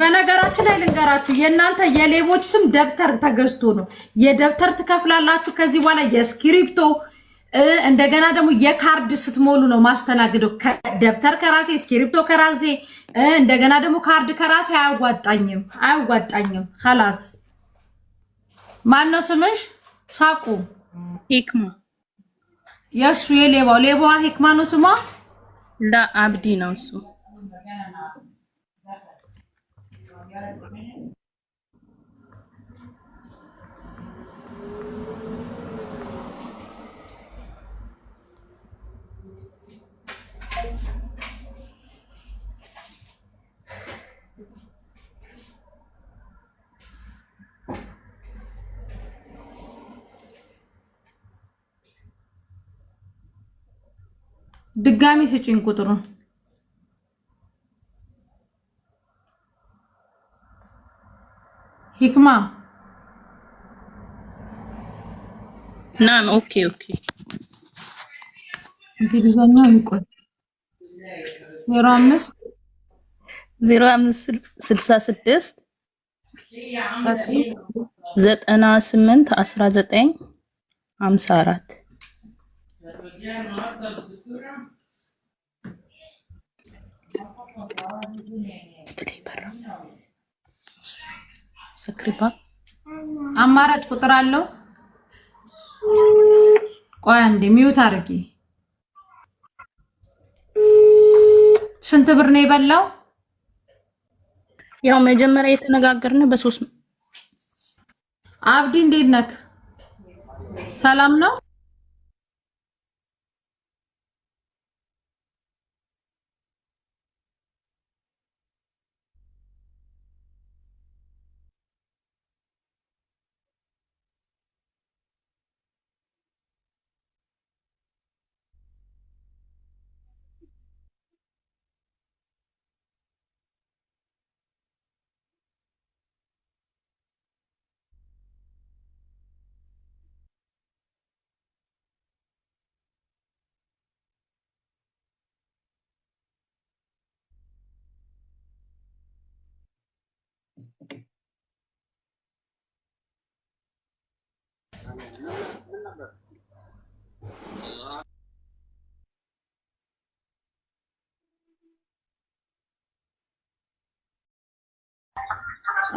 በነገራችን ላይ ልንገራችሁ የእናንተ የሌቦች ስም ደብተር ተገዝቶ ነው። የደብተር ትከፍላላችሁ። ከዚህ በኋላ የስክሪፕቶ እንደገና ደግሞ የካርድ ስትሞሉ ነው ማስተናግደው። ደብተር ከራሴ ስክሪፕቶ ከራሴ እንደገና ደግሞ ካርድ ከራሴ አያዋጣኝም። خلاص ማነው ስምሽ? ሳቁ ሂክማ የሱ የሌባዋ ሂክማ ነው ስሟ? አብዲ ነው እሱ። ድጋሚ ስጪኝ ቁጥሩን። ሂክማ ናም ኦኬ እንግሊዘኛው ይቆይ 05 66 98 19 54 አማራጭ ቁጥር አለው። ቆይ አንዴ ሚውት አድርጊ። ስንት ብር ነው የበላው? ያው መጀመሪያ የተነጋገርነው በ3 አብዲ እንዴት ነክ? ሰላም ነው?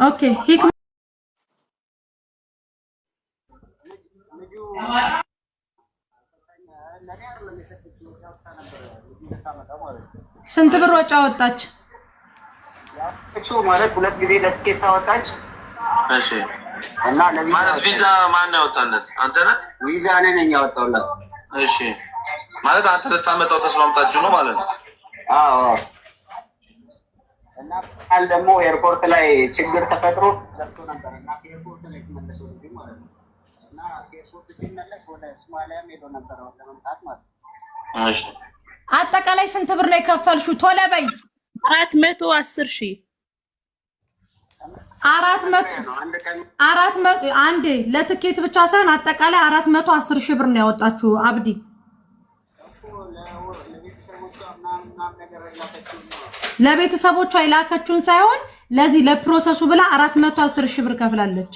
ኦኬ ሂክማ ስንት ብር ወጪ አወጣች? እሱ ማለት 2 ጊዜ ለትኬት ታወጣች። እሺ እና ማለት ቪዛ ማን ነው ያወጣለት? አንተ ነህ? ቪዛ እኔ ነኝ ያወጣሁላት። እሺ ማለት አንተ ልታመጣው ተስማምታችሁ ነው ማለት ነው? አዎ። እና ቃል ደግሞ ኤርፖርት ላይ ችግር ተፈጥሮ ዘግቶ ነበር እና ኤርፖርት ላይ ተመለሰው ልጅ ማለት ነው። እና ኤርፖርት ሲመለስ ወደ ሶማሊያ ሄዶ ነበር ለመምጣት ማለት ነው። እሺ አጠቃላይ ስንት ብር ነው የከፈልሽው? ቶሎ በይ። 410 ሺህ 400 አንዴ ለትኬት ብቻ ሳይሆን አጠቃላይ 410 ሺህ ብር ነው ያወጣችሁ አብዲ። ለቤተሰቦቿ የላከችውን ሳይሆን ለዚህ ለፕሮሰሱ ብላ 410 ሺህ ብር ከፍላለች።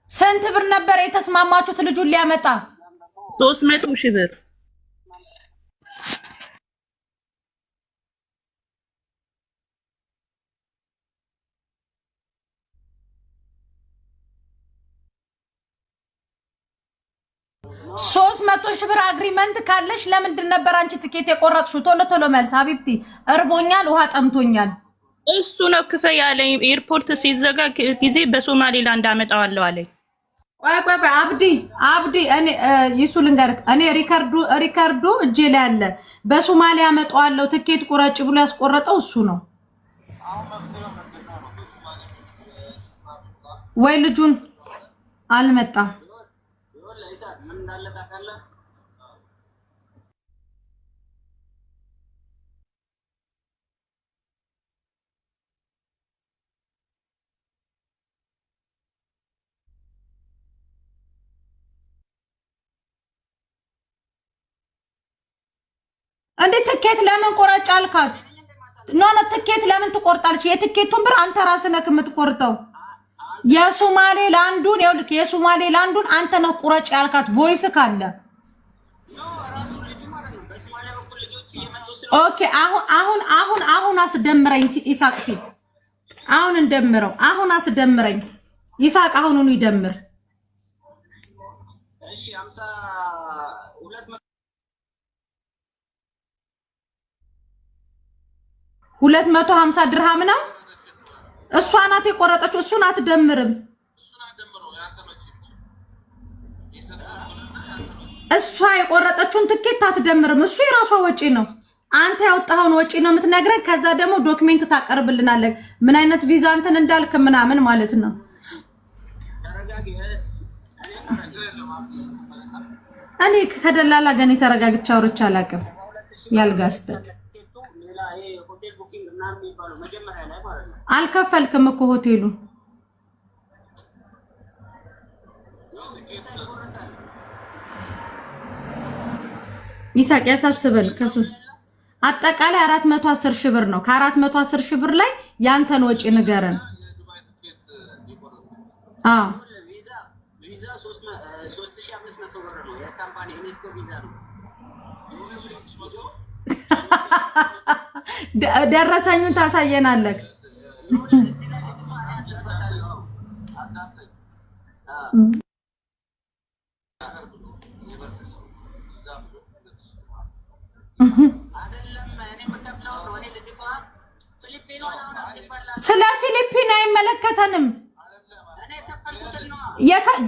ስንት ብር ነበር የተስማማችሁት ልጁን ሊያመጣ? 300 ሺህ ብር። ሶስት 300 ሺህ ብር አግሪመንት ካለሽ ለምንድን ነበር አንቺ ትኬት የቆረጥሽው? ቶሎ መልስ ሀቢብቲ። እርቦኛል፣ ውሃ ጠምቶኛል። እሱ ነው ክፈይ ያለኝ። ኤርፖርት ሲዘጋ ጊዜ በሶማሌላንድ አመጣዋለሁ አለኝ። ቆይ አብዲ እኔ ይሱ ልንገርክ፣ እኔ ሪካርዶ እጄ ላይ አለ። በሶማሊያ አመጣዋለሁ ትኬት ቁረጭ ብሎ ያስቆረጠው እሱ ነው ወይ? ልጁን አልመጣም። እንዴ ትኬት ለምን ቆረጭ አልካት? ኖ ኖ ትኬት ለምን ትቆርጣለች? የትኬቱን ብር አንተ ራስህ ነህ የምትቆርጠው። የሶማሌ ላንዱን ይኸውልህ፣ የሶማሌ ላንዱን አንተ ነህ ቁረጭ ያልካት ቮይስ ካለ ኦኬ። አሁን አስደምረኝ ኢሳቅ ፊት አሁን እንደምረው። አሁን አስደምረኝ ኢሳቅ አሁኑን ይደምር። እሺ 52 250 ድርሃም ነው። እሷ ናት የቆረጠችው። እሱን አትደምርም። እሷ የቆረጠችውን ትኬት አትደምርም። እሱ የራሷ ወጪ ነው። አንተ ያወጣኸውን ወጪ ነው የምትነግረን። ከዛ ደግሞ ዶክሜንት ታቀርብልናለህ፣ ምን አይነት ቪዛ እንትን እንዳልክ ምናምን ማለት ነው። እኔ ከደላላ ገና ተረጋግቻ አውርቼ አላውቅም። ያልጋስተት አልከፈልክም እኮ ሆቴሉ ይሳቅ ያሳስበል። ከሱ አጠቃላይ 410 ሺህ ብር ነው። ከ410 ሺህ ብር ላይ ያንተን ወጪ ንገረን። አዎ ቪዛ 3500 ብር ነው። የካምፓኒ ኢንስቶ ቪዛ ነው። ደረሰኙን ታሳየናለህ። ስለ ፊሊፒን አይመለከተንም።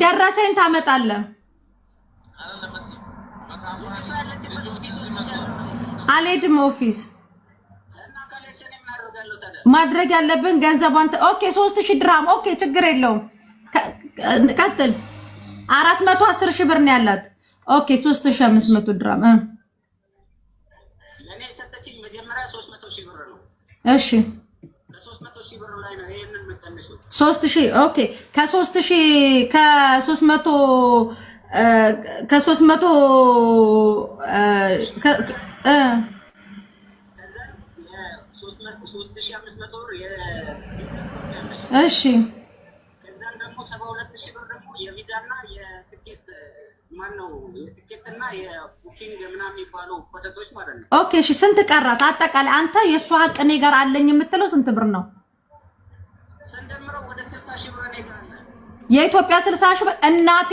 ደረሰኝ ታመጣለህ። አልሄድም ኦፊስ ማድረግ ያለብን ገንዘቧን ኦኬ 3000 ድርሃም ኦኬ ችግር የለውም። ቀጥል 410 ሺህ ብር ነው ያላት። ኦኬ 3500 ድርሃም ለኔ ሰጠችኝ። መጀመሪያ 300 ሺህ ብር ነው። እሺ 300 ሺህ ብር ላይ ነው ይሄንን መቀነሱ 3000 ኦኬ ከ3000 ከ300 ከ300 3500 ብር እሺ ከዛም ደግሞ 72000 ብር ደግሞ የቪዛና የትኬት ማነው የትኬትና የቡኪንግ ምናምን የሚባሉ ኮተቶች ማለት ነው። ኦኬ እሺ ስንት ቀራት? አጠቃላይ አንተ የሷ ሀቅ እኔ ጋር አለኝ የምትለው ስንት ብር ነው? ስንደምረው ወደ 60 ሺህ ብር እኔ ጋር አለ። የኢትዮጵያ 60 ሺህ ብር እናቴ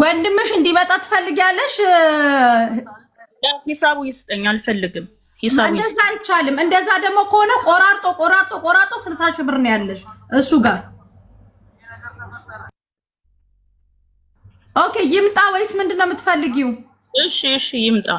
ወንድምሽ እንዲመጣ ትፈልጊያለሽ? ሂሳቡ ይስጠኝ። አልፈልግም። ሂሳቡ እንደዛ አይቻልም። እንደዛ ደግሞ ከሆነ ቆራርጦ 60 ሺህ ብር ነው ያለሽ እሱ ጋር። ኦኬ ይምጣ ወይስ ምንድነው የምትፈልጊው? እሺ ይምጣ።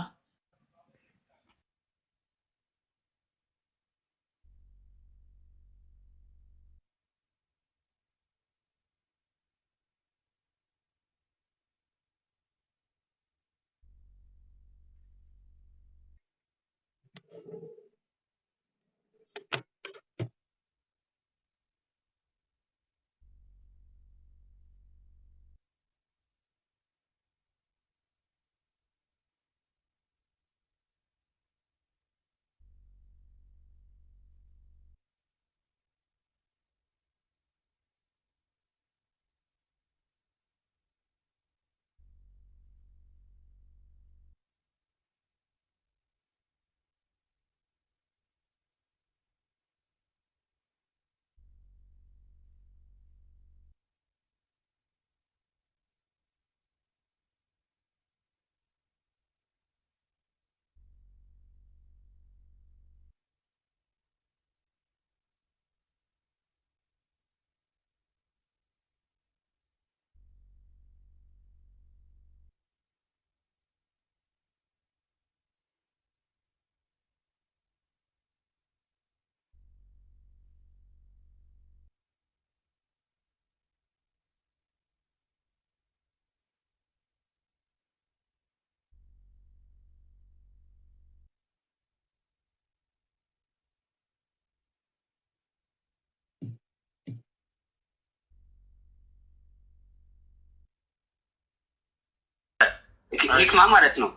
ሂክማ ማለት ነው።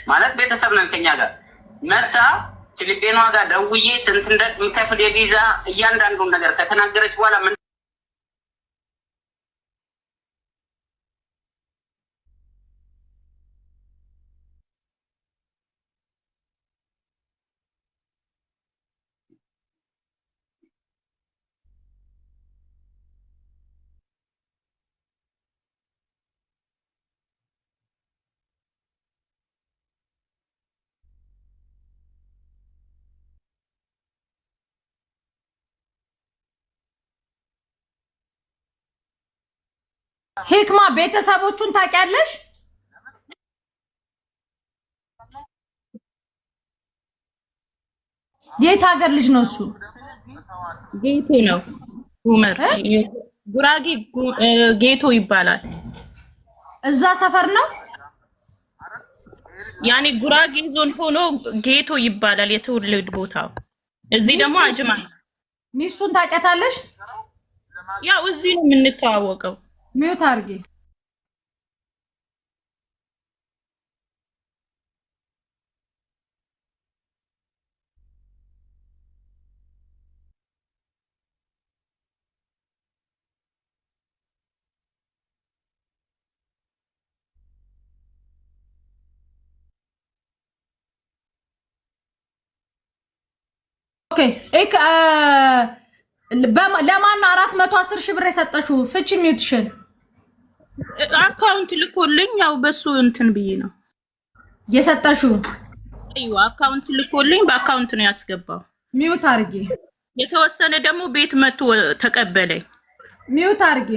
ማለት ቤተሰብ ነን ከኛ ጋር መታ ፊሊጲኗ ጋር ደውዬ ስንት እንደምከፍል የቪዛ እያንዳንዱን ነገር ከተናገረች በኋላ ምን ሂክማ ቤተሰቦቹን ታውቂያለሽ? የት ሀገር ልጅ ነው እሱ? ጌቶ ነው። ኡመር ጉራጌ ጌቶ ይባላል። እዛ ሰፈር ነው ያኔ ጉራጌ ዞን ሆኖ ጌቶ ይባላል የትውልድ ቦታው። እዚህ ደግሞ አጅማ። ሚስቱን ታውቂያታለሽ? ያው እዚህ ነው የምንተዋወቀው። ሚውት አድርጊ። ኦኬ ለማን ነው 410 ሺህ ብር የሰጠሽው? ፍቺ ሚውትሽን አካውንት ልኮልኝ ያው በሱ እንትን ብዬ ነው የሰጠሽው። አይዋ አካውንት ልኮልኝ በአካውንት ነው ያስገባው። ሚውት አድርጊ። የተወሰነ ደግሞ ቤት መጥቶ ተቀበለኝ። ሚውት አድርጊ።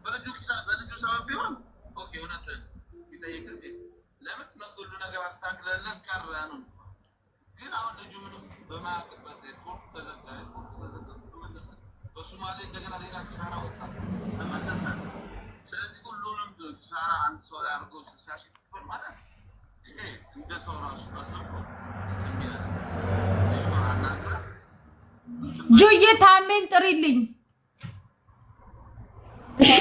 በልጁ ሰበብ ቢሆን ኦኬ እውነትን ይጠይቅም ለምን ሁሉ ነገር አስተካክለለት ቀረ ነው። ግን አሁን ልጁ ምንም በማያውቅበት ኮርት ተዘጋ ተመለሰ። በሶማሌ እንደገና ሌላ ኪሳራ ወጣ ተመለሰ። ስለዚህ ሁሉንም ኪሳራ አንድ ሰው ላይ አድርጎ ሲያሽክፈል ማለት ይሄ እንደ ሰው ራሱ ተሰብኮ ጁዬ ታሜን ጥሪልኝ። እሺ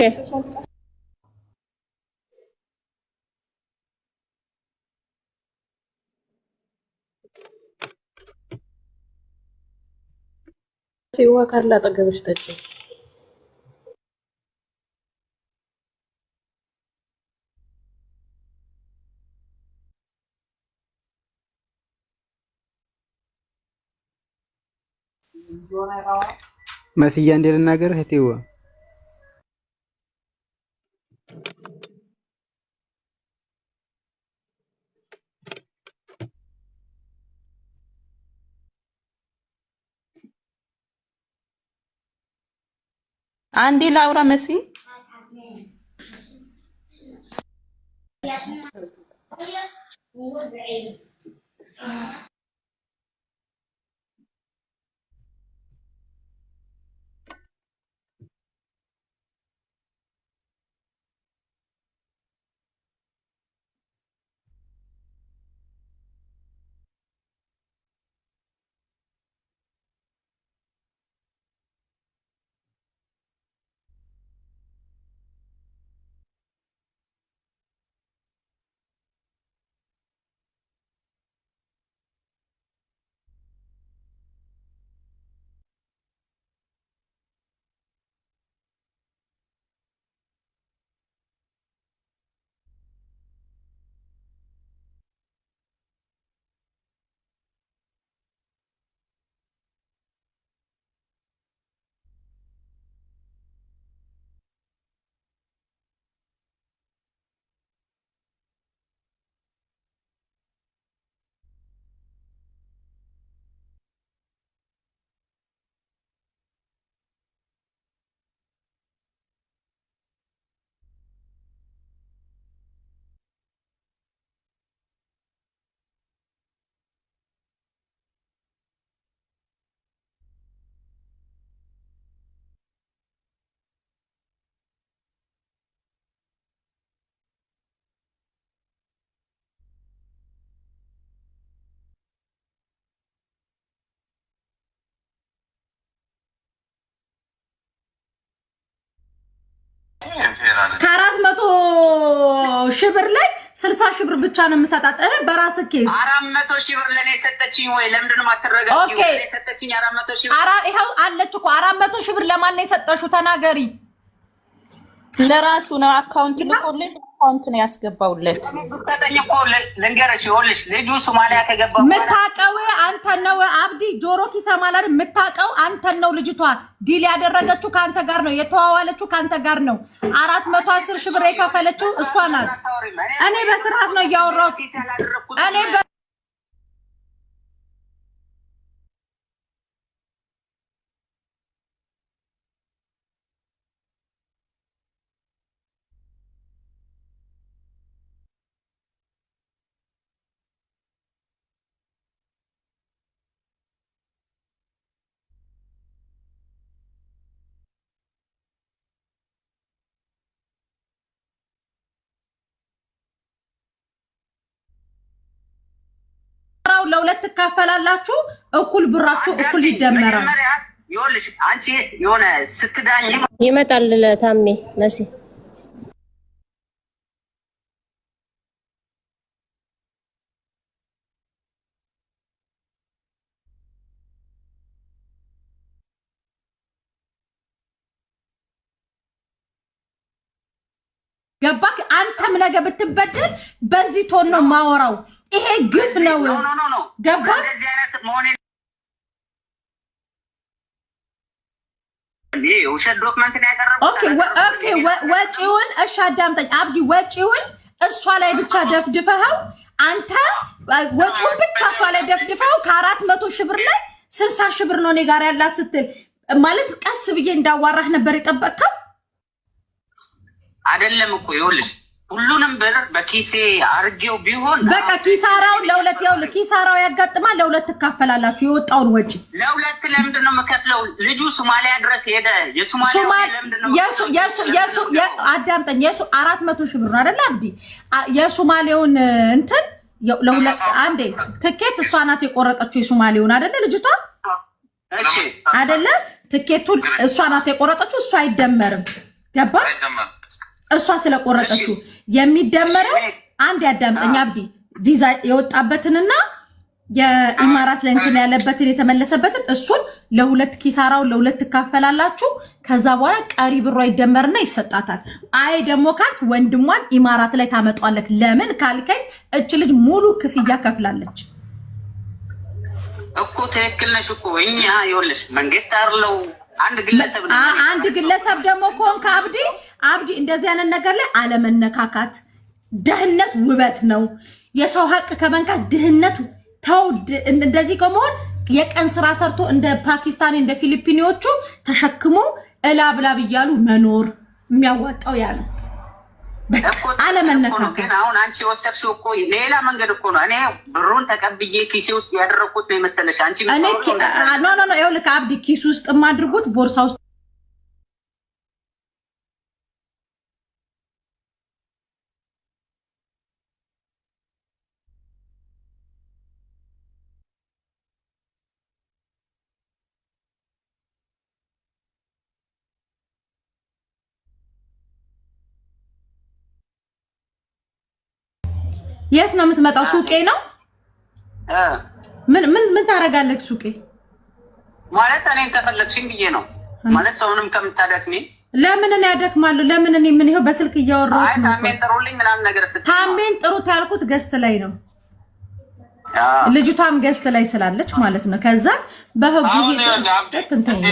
ሲዋ ካላ አጠገብሽ ጠጪ። መስያ እንደ ልናገር እህቴዋ አንዴ ላውራ መሲ ከ400,000 ብር ላይ 60,000 ብር ብቻ ነው የምሰጣት። በራስህ ኬዝ 400,000 ብር ለኔ ሰጠችኝ ወይ? ለምንድን ነው ማትረጋግጪው? ኦኬ ለኔ ሰጠችኝ 400,000 ብር። ይኸው አለች እኮ 400,000 ብር ለማን ነው የሰጠሽው? ተናገሪ። ለራሱ ነው አካውንት ልኮልኝ አካውንት ነው ያስገባውለት። ተጠኝ እኮ ልንገርሽ፣ ይኸውልሽ ልጁ ሶማሊያ ከገባ የምታውቀው አንተን ነው። አብዲ ጆሮ ይሰማል አይደል? የምታውቀው አንተን ነው። ልጅቷ ዲል ያደረገችው ካንተ ጋር ነው፣ የተዋዋለችው ካንተ ጋር ነው። 410,000 ብር የከፈለችው እሷ ናት። እኔ በስርዓት ነው እያወራሁት። እኔ ለሁለት ትካፈላላችሁ፣ እኩል ብራችሁ እኩል ይደመራል። ይኸውልሽ አንቺ የሆነ ስትዳኝ ይመጣል ለታሜ መሲ ገባክ? አንተም ነገ ብትበደል በዚህ ቶን ነው ማወራው። ይሄ ግፍ ነው። ገባክ? ውሸት ዶክመንት ነው ያቀረበው። ኦኬ ወጪውን እሺ አዳምጠኝ አብዲ። ወጪውን እሷ ላይ ብቻ ደፍድፈኸው አንተ ወጪውን ብቻ እሷ ላይ ደፍድፈኸው ከ400,000 ብር ላይ 60,000 ብር ነው እኔ ጋር ያላት ስትል ማለት ቀስ ብዬ እንዳዋራህ ነበር የጠበቅከው። አይደለም እኮ ይኸውልሽ ሁሉንም ብር በኪሴ አርጌው ቢሆን በቃ ኪሳራው ለሁለት ይኸውልህ ኪሳራው ያጋጥማል ለሁለት ትካፈላላችሁ የወጣውን ወጪ ለሁለት ለምንድን ነው የምከፍለው ልጁ ሶማሊያ ድረስ ሄደ የሱ አዳምጠኝ የሱ 400 ሺህ ብር ነው አይደል አብዲ የሶማሌውን እንትን ለሁለት አንዴ ትኬት እሷ ናት የቆረጠችው የሶማሌውን አይደል ልጅቷ እሺ አይደለ ትኬቱን እሷ ናት የቆረጠችው እሷ አይደመርም ገባ እሷ ስለቆረጠችው የሚደመረው አንድ ያዳምጠኝ አብዲ ቪዛ የወጣበትንና የኢማራት ላይ እንትን ያለበትን የተመለሰበትን እሱን ለሁለት ኪሳራው ለሁለት ትካፈላላችሁ ከዛ በኋላ ቀሪ ብሯ ይደመርና ይሰጣታል አይ ደግሞ ካልክ ወንድሟን ኢማራት ላይ ታመጣለች ለምን ካልከኝ እች ልጅ ሙሉ ክፍያ ከፍላለች እኮ ትክክል ነሽ እኮ እኛ ይኸውልሽ መንግስት አይደለው አንድ ግለሰብ ደግሞ ኮንክ አብዲ እንደዚህ አይነት ነገር ላይ አለመነካካት ደህነት ውበት ነው የሰው ሀቅ ከመንካት ድህነት ተውድ እንደዚህ ከመሆን የቀን ስራ ሰርቶ እንደ ፓኪስታኒ እንደ ፊሊፒኒዎቹ ተሸክሞ እላብላብ እያሉ መኖር የሚያዋጣው ያ ነው አለመነካካት አሁን አንቺ ወሰድሽው እኮ ሌላ መንገድ እኮ ነው እኔ ብሩን ተቀብዬ ኪሴ ውስጥ ያደረኩት ነው መሰለሽ አንቺ ኖ ይኸውልህ አብዲ ኪስ ውስጥ ማድርጉት ቦርሳ ውስጥ የት ነው የምትመጣው ሱቄ ነው ምን ታረጋለህ ሱቄ ማለት እኔን ከፈለግሽኝ ብዬ ነው ማለት ሰውንም ከምታደክሚ ለምን እኔ ያደክማለሁ ለምን እኔ ምን ይሄው በስልክ እያወራሁ አይ ታሜን ጥሩልኝ ምናምን ነገር ስትይ ታሜን ጥሩት ያልኩት ገስት ላይ ነው ልጅቷም ገስት ላይ ስላለች ማለት ነው ከዛ በህጉ ሄደት እንተኛ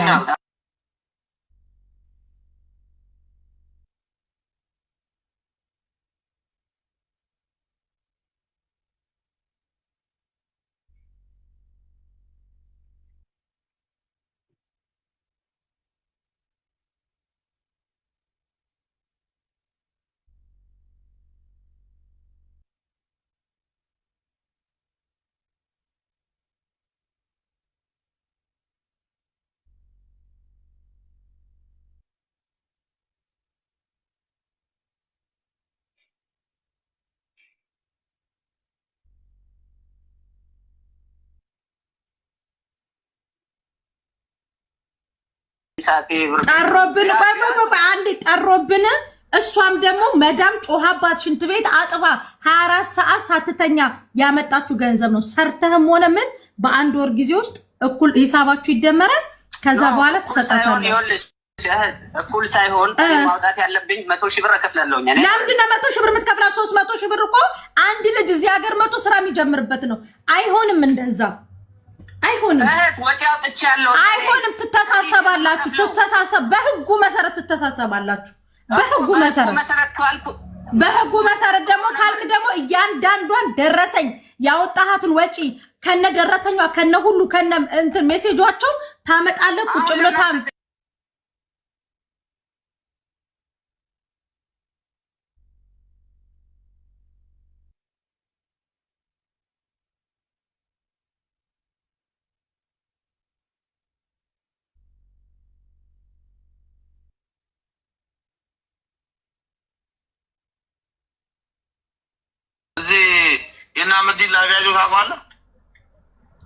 ጠሮብን አንዴ ጠሮብን እሷም ደግሞ መዳም ጮሃባት ሽንት ቤት አጥባ 24 ሰዓት ሳትተኛ ያመጣችሁ ገንዘብ ነው ሰርተህም ሆነ ምን በአንድ ወር ጊዜ ውስጥ እኩል ሂሳባችሁ ይደመራል ከዛ በኋላ ተሰጣጣለህ እኩል ሳይሆን ማውጣት ያለብኝ 100 ሺህ ብር እከፍላለሁ እኛ ለምንድን ነው 100 ሺህ ብር የምትከፍለው 300 ሺህ ብር እኮ አንድ ልጅ እዚህ ሀገር መቶ ስራ የሚጀምርበት ነው አይሆንም እንደዛ አይሆንም ወጪው ጥቻለሁ አይሆንም ትተሳሰባላችሁ በህጉ መሰረት ትተሳሰባላችሁ በህጉ መሰረት ደግሞ ካልክ ደግሞ እያንዳንዷን ደረሰኝ ያወጣሃትን ወጪ ከነ ደረሰኛ ከነ ሁሉ ከነ እንትን ሜሴጆቻቸው ታመጣለህ ቁጭ ብሎ የናመዲ ላጋጆ ታውቃለህ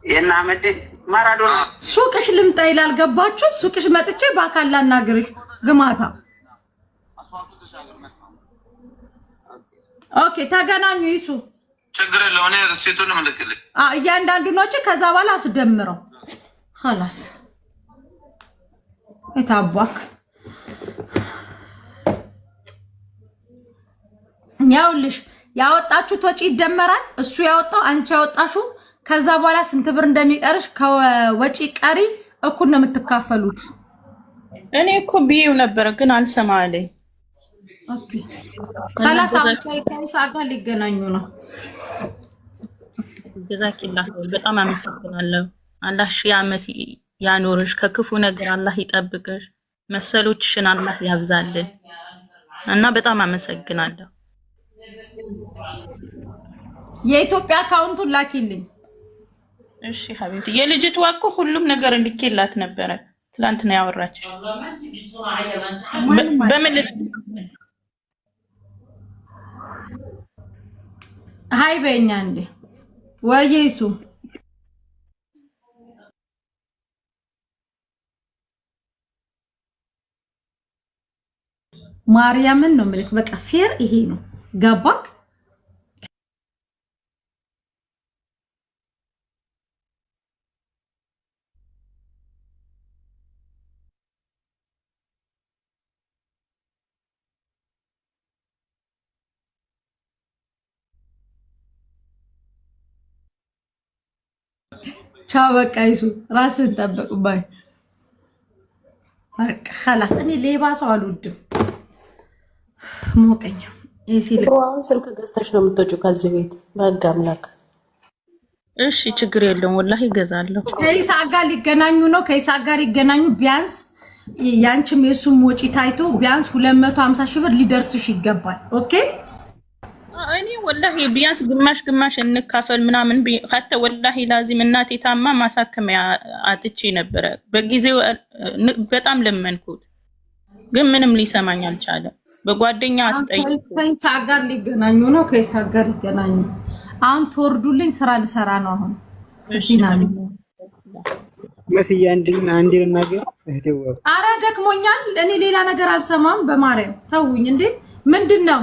የናመዲ ማራዶና ሱቅሽ ልምጣ ይላል ገባችሁ ሱቅሽ መጥቼ በአካል ላናግርሽ ግማታ ኦኬ ተገናኙ ይሱ ችግር የለውም እኔ ሪሲቱን ምልክልኝ እያንዳንዱ ነው ከዛ በኋላ አስደምረው خلاص እታባክ ያውልሽ ያወጣችሁት ወጪ ይደመራል እሱ ያወጣው አንቺ ያወጣሽው ከዛ በኋላ ስንት ብር እንደሚቀርሽ ከወጪ ቀሪ እኩል ነው የምትካፈሉት እኔ እኮ ቢዩ ነበር ግን አልሰማ አለኝ ኦኬ خلاص ከይሳ ጋር ሊገናኙ ነው ጀዛኪላህ በጣም አመሰግናለሁ አላህ ሺህ ዓመት ያኖርሽ ከክፉ ነገር አላህ ይጠብቅሽ መሰሎችሽን አላህ ያብዛልን እና በጣም አመሰግናለሁ። የኢትዮጵያ አካውንቱን ላኪልኝ። እሺ ሀቢብቲ፣ የልጅቷ እኮ ሁሉም ነገር ልኬላት ነበረ። ትላንትና ያወራችሽ በምን ሃይ በእኛ እንዴ ወይሱ ማርያምን ነው ምልክ። በቃ ፌር ይሄ ነው ገባክ? ቻው በቃ ይሱ ራስን ጠብቅ ባይ በቃ خلاص እኔ ሌባ ሰው አልወድም። ሞቀኛ አሁን ስልክ ገዝተሽ ነው የምትወጪው ከዚህ ቤት? በህግ አምላክ። እሺ ችግር የለውም ወላሂ እገዛለሁ። ከይሳቅ ጋር ሊገናኙ ነው። ከይሳቅ ጋር ይገናኙ። ቢያንስ ያንቺም የሱም ወጪ ታይቶ ቢያንስ 250 ሺህ ብር ሊደርስሽ ይገባል። ኦኬ እኔ ወላሂ ቢያንስ ግማሽ እንካፈል ምናምን ካተ ወላሂ ላዚም እናቴ ታማ ማሳከሚያ አጥቼ ነበረ። በጊዜው በጣም ለመንኩት፣ ግን ምንም ሊሰማኝ አልቻለም። በጓደኛ አስጠይቅ ከይሳቅ ጋር ሊገናኙ ነው። ከይሳቅ ጋር ሊገናኙ አሁን ተወርዱልኝ። ስራ ልሰራ ነው አሁን። ፊናሊ መስያ አንድ ነገር እህቴው። አረ ደክሞኛል። እኔ ሌላ ነገር አልሰማም። በማርያም ተውኝ እንዴ! ምንድነው?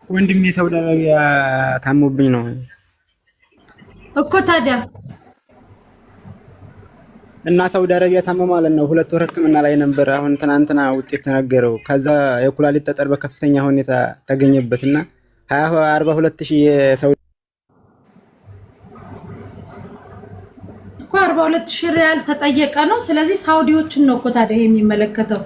ወንድሜ ሳውዲ አረቢያ ታሞብኝ ነው እኮ ታዲያ። እና ሳውዲ አረቢያ ታሞ ማለት ነው። 2 ወር ህክምና ላይ ነበር። አሁን ትናንትና ውጤት ተነገረው። ከዛ የኩላሊት ጠጠር በከፍተኛ ሁኔታ ተገኘበትና 42000 የሳውዲ 42000 ሪያል ተጠየቀ ነው። ስለዚህ ሳውዲዎችን ነው እኮ ታዲያ የሚመለከተው።